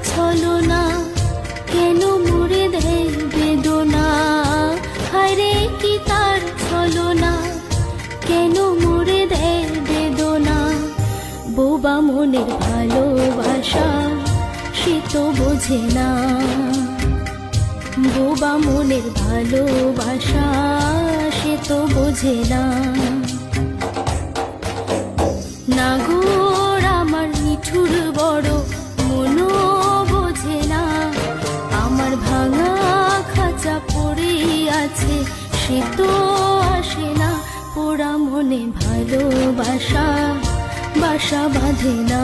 ছলনা, কেন মুড়ে দেয় বেদনা। হায়রে কি তার ছলনা, কেন মুড়ে দেয় বেদনা। বোবা মনের ভালোবাসা সে তো বোঝে না, বোবা মনের ভালোবাসা সে তো বোঝে না। নাগর আমার নিঠুর বড়, মনও বোঝে না। আমার ভাঙা খাঁচা পড়ে আছে, সে তো আসে না। পোড়া মনে ভালোবাসা বাসা বাঁধে না।